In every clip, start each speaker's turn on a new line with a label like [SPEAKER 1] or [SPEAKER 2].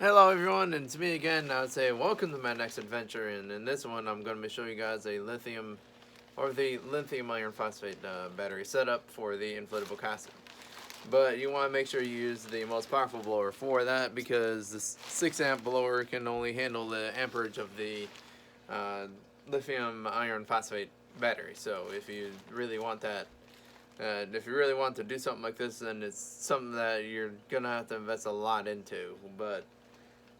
[SPEAKER 1] Hello everyone, and it's me again. I would say welcome to my next adventure, and in this one I'm going to be showing you guys a lithium or the lithium iron phosphate battery setup for the inflatable casting. But you want to make sure you use the most powerful blower for that, because this 6 amp blower can only handle the amperage of the uh, lithium iron phosphate battery. So if you really want that, if you really want to do something like this, then it's something that you're gonna have to invest a lot into. But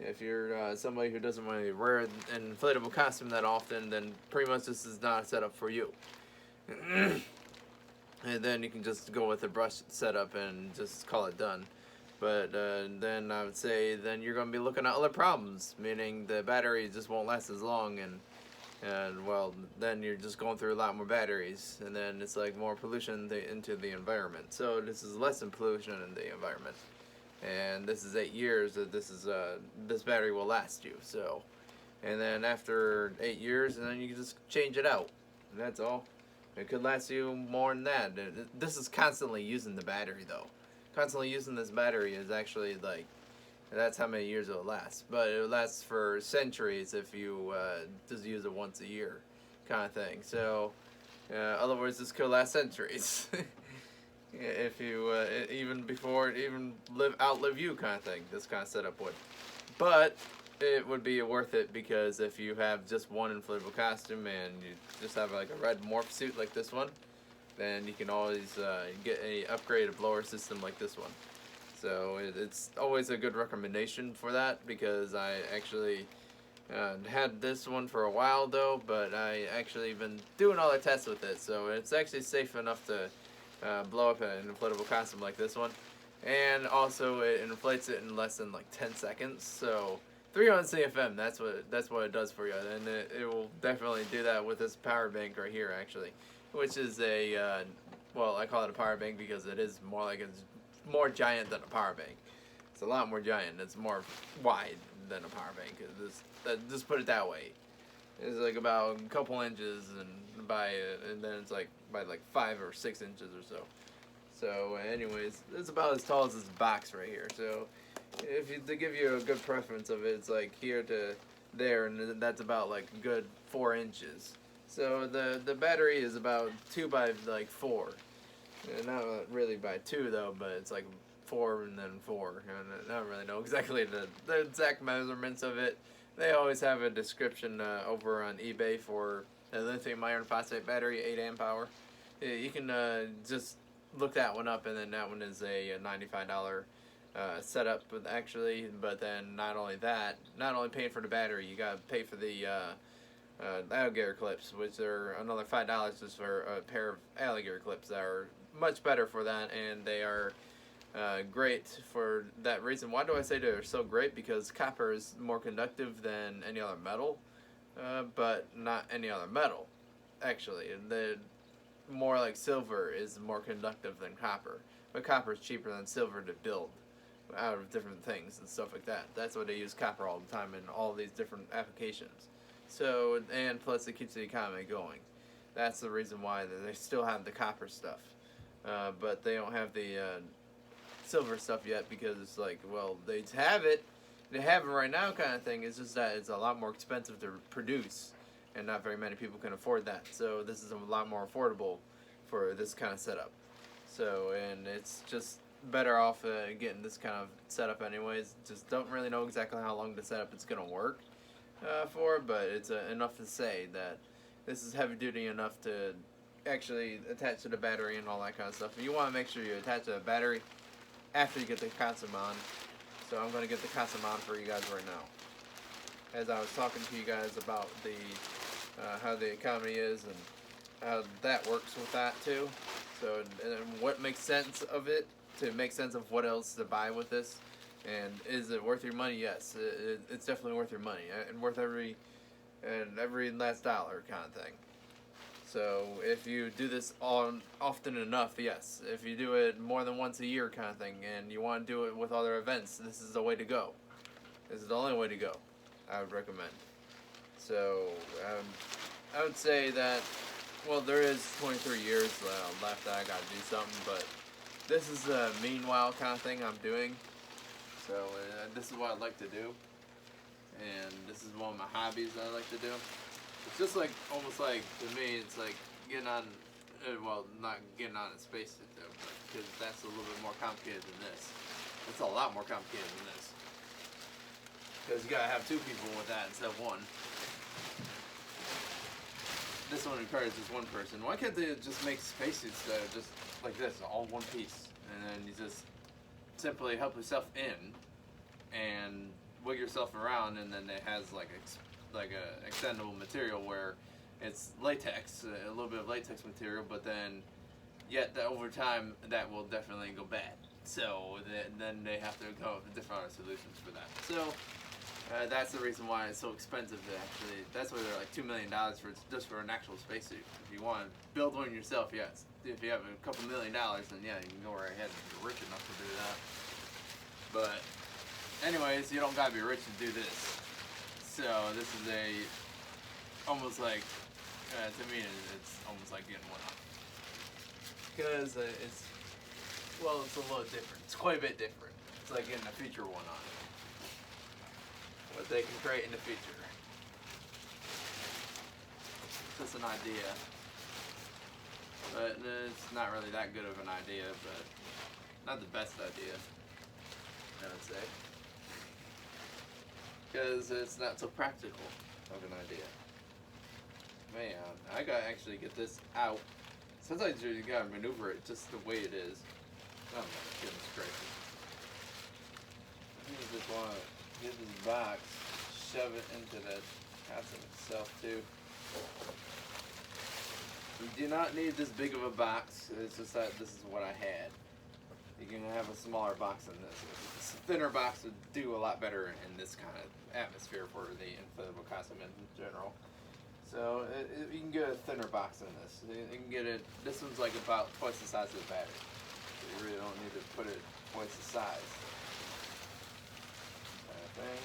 [SPEAKER 1] if you're somebody who doesn't want to wear an inflatable costume that often, then pretty much this is not a setup for you. And then you can just go with the brush setup and just call it done. But then I would say then you're going to be looking at other problems, meaning the battery just won't last as long, and well, then you're just going through a lot more batteries, and then it's like more pollution into the environment. So this is less than pollution in the environment, and this is 8 years that this battery will last you. So, and then after 8 years, and then you can just change it out, and that's all. It could last you more than that. This is constantly using the battery though. Constantly using this battery is actually like, that's how many years it'll last. But it lasts for centuries if you just use it once a year, kind of thing. So, other words, this could last centuries. If you even before it even outlive you, kind of thing. This kind of setup would, but it would be worth it, because if you have just one inflatable costume and you just have like a red morph suit like this one, then you can always get a upgraded blower system like this one. So it's always a good recommendation for that, because I actually had this one for a while though, but I actually been doing all the tests with it, so it's actually safe enough to blow up an inflatable costume like this one. And also it inflates it in less than like 10 seconds. So 300 CFM, that's what it does for you, and it will definitely do that with this power bank right here actually, which is a well, I call it a power bank because it is more like it's more giant than a power bank. It's a lot more giant. It's more wide than a power bank. Just put it that way. It's like about a couple inches, and then it's like by like 5 or 6 inches or so. So, anyways, it's about as tall as this box right here. So, if you, to give you a good preference of it, it's like here to there, and that's about like a good 4 inches. So the battery is about 2 by 4. Not really by 2 though, but it's like 4 and then 4. And I don't really know exactly the exact measurements of it. They always have a description over on eBay for a lithium iron phosphate battery, 8 amp hour. You can just look that one up, and then that one is a $95 setup, actually. But then not only that, not only paying for the battery, you gotta pay for the alligator clips, which are another $5 just for a pair of alligator clips that are much better for that, and they are great for that reason. Why do I say they're so great? Because copper is more conductive than any other metal, but not any other metal. Actually, the more like silver is more conductive than copper, but copper is cheaper than silver to build out of different things and stuff like that. That's why they use copper all the time in all these different applications. So, and plus it keeps the economy going. That's the reason why they still have the copper stuff, but they don't have the silver stuff yet, because it's like, well, they have it, right now, kind of thing. It's just that it's a lot more expensive to produce, and not very many people can afford that. So this is a lot more affordable for this kind of setup. So, and it's just better off getting this kind of setup anyways. Just don't really know exactly how long the setup is gonna work for, but it's enough to say that this is heavy duty enough to actually attach to the battery and all that kind of stuff. And you want to make sure you attach to the battery after you get the costume on. So I'm going to get the costume on for you guys right now. As I was talking to you guys about the how the economy is and how that works with that too. So, and what makes sense of it, to make sense of what else to buy with this, and is it worth your money? Yes, it's definitely worth your money, and worth every last dollar, kind of thing. So if you do this often enough, yes. If you do it more than once a year, kind of thing, and you want to do it with other events, this is the way to go. This is the only way to go, I would recommend. So I would say that, well, there is 23 years left that I gotta do something, but this is the meanwhile kind of thing I'm doing. So this is what I like to do, and this is one of my hobbies that I like to do. It's just like, almost like, to me, it's like getting on, well, not getting on a spacesuit though, because that's a little bit more complicated than this. It's a lot more complicated than this. Because you gotta have two people with that instead of one. This one requires just one person. Why can't they just make spacesuits that are just like this, all one piece? And then you just simply help yourself in and wig yourself around, and then it has like a extendable material where it's latex, a little bit of latex material, but then yet over time that will definitely go bad. So then they have to come up with different other solutions for that. So that's the reason why it's so expensive to actually. That's why they're like $2 million just for an actual spacesuit. If you want to build one yourself, yes. If you have a couple $1 million, then yeah, you can go right ahead if you're rich enough to do that. But anyways, you don't gotta be rich to do this. So this is almost like, to me, it's almost like getting one off. Because it's a little different. It's quite a bit different. It's like getting a feature one on. What they can create in the future. It's just an idea. But it's not really that good of an idea, but not the best idea, I would say. Because it's not so practical of an idea. Man, I gotta actually get this out. Sometimes you gotta maneuver it just the way it is. Oh my goodness gracious. I just wanna get this box, shove it into the casting itself too. You do not need this big of a box. It's just that this is what I had. You can have a smaller box than this. A thinner box would do a lot better in this kind of atmosphere for the inflatable costume in general. So you can get a thinner box than this. You can get it. This one's like about twice the size of the battery. So you really don't need to put it twice the size. Thing.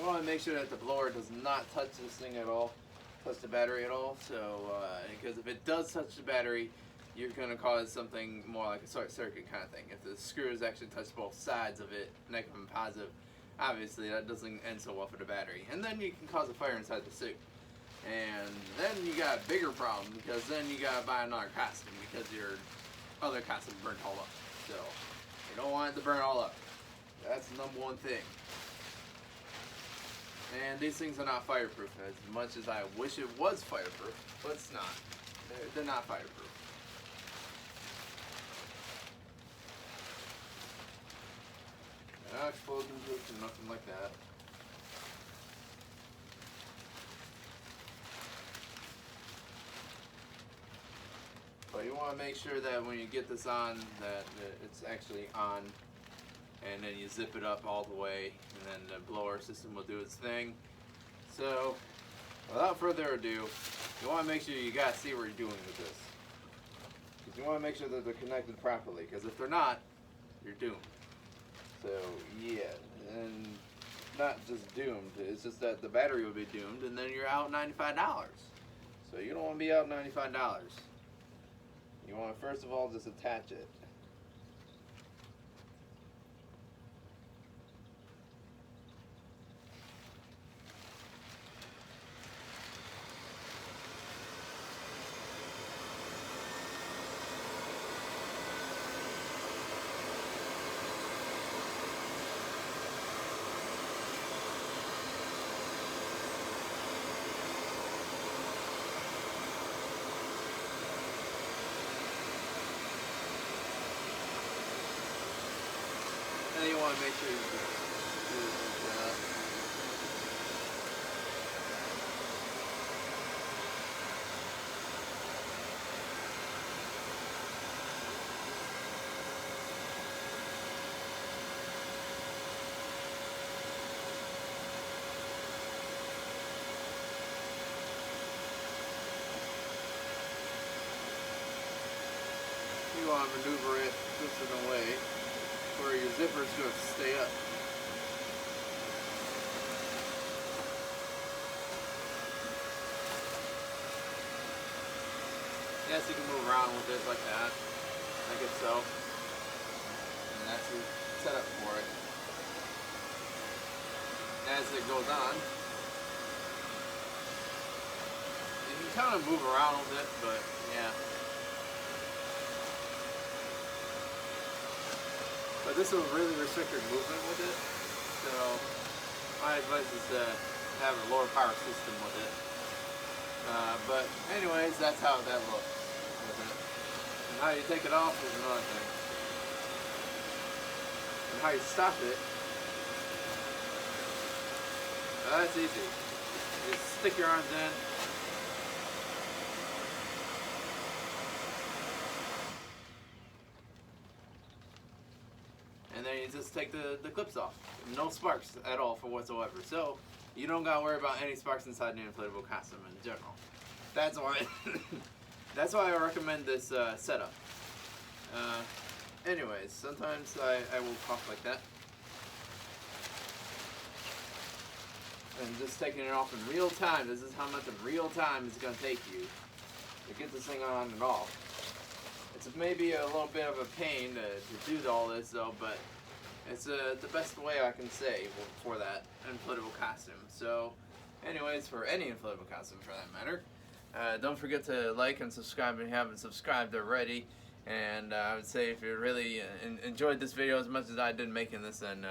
[SPEAKER 1] You want to make sure that the blower does not touch this thing at all, touch the battery at all. So, because if it does touch the battery, you're going to cause something more like a short circuit kind of thing. If the screws actually touch both sides of it, negative and positive, obviously that doesn't end so well for the battery. And then you can cause a fire inside the suit. And then you got a bigger problem, because then you got to buy another costume because your other costume burned all up. So you don't want it to burn all up. That's the number one thing. And these things are not fireproof, as much as I wish it was fireproof, but it's not. They're not fireproof. No explosions or nothing like that. But you want to make sure that when you get this on, that it's actually on, and then you zip it up all the way, and then the blower system will do its thing. So, without further ado, you want to make sure you guys see what you're doing with this. Because you want to make sure that they're connected properly, because if they're not, you're doomed. So, yeah, and not just doomed, it's just that the battery will be doomed, and then you're out $95. So you don't want to be out $95. You want to first of all just attach it. And you want to make sure you do this. You want to maneuver it just in a way where your zipper's going to stay up. Yes, you can move around with it like that. I guess so. it goes on. You can kind of move around a bit, but yeah. But this will really restrict your movement with it. So my advice is to have a lower power system with it. But anyways, that's how that looks with it. And how you take it off is another thing. And how you stop it, that's easy. You just stick your arms in. And then you just take the clips off. No sparks at all for whatsoever. So you don't gotta worry about any sparks inside the inflatable costume in general. That's why that's why I recommend this setup. Anyways, sometimes I will cough like that. And just taking it off in real time, this is how much in real time it's going to take you to get this thing on and off. It's maybe a little bit of a pain to do all this though, but it's the best way I can say for that inflatable costume. So anyways, for any inflatable costume for that matter, don't forget to like and subscribe if you haven't subscribed already. And I would say if you really enjoyed this video as much as I did making this, then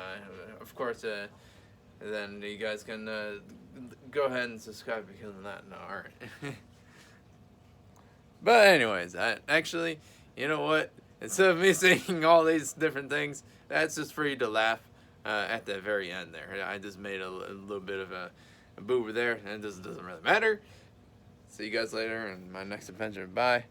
[SPEAKER 1] of course then you guys can go ahead and subscribe because of that. No, alright. But anyways, actually, you know what? Instead of me saying all these different things, that's just for you to laugh at the very end there. I just made a little bit of a boober there, and it just doesn't really matter. See you guys later in my next adventure. Bye.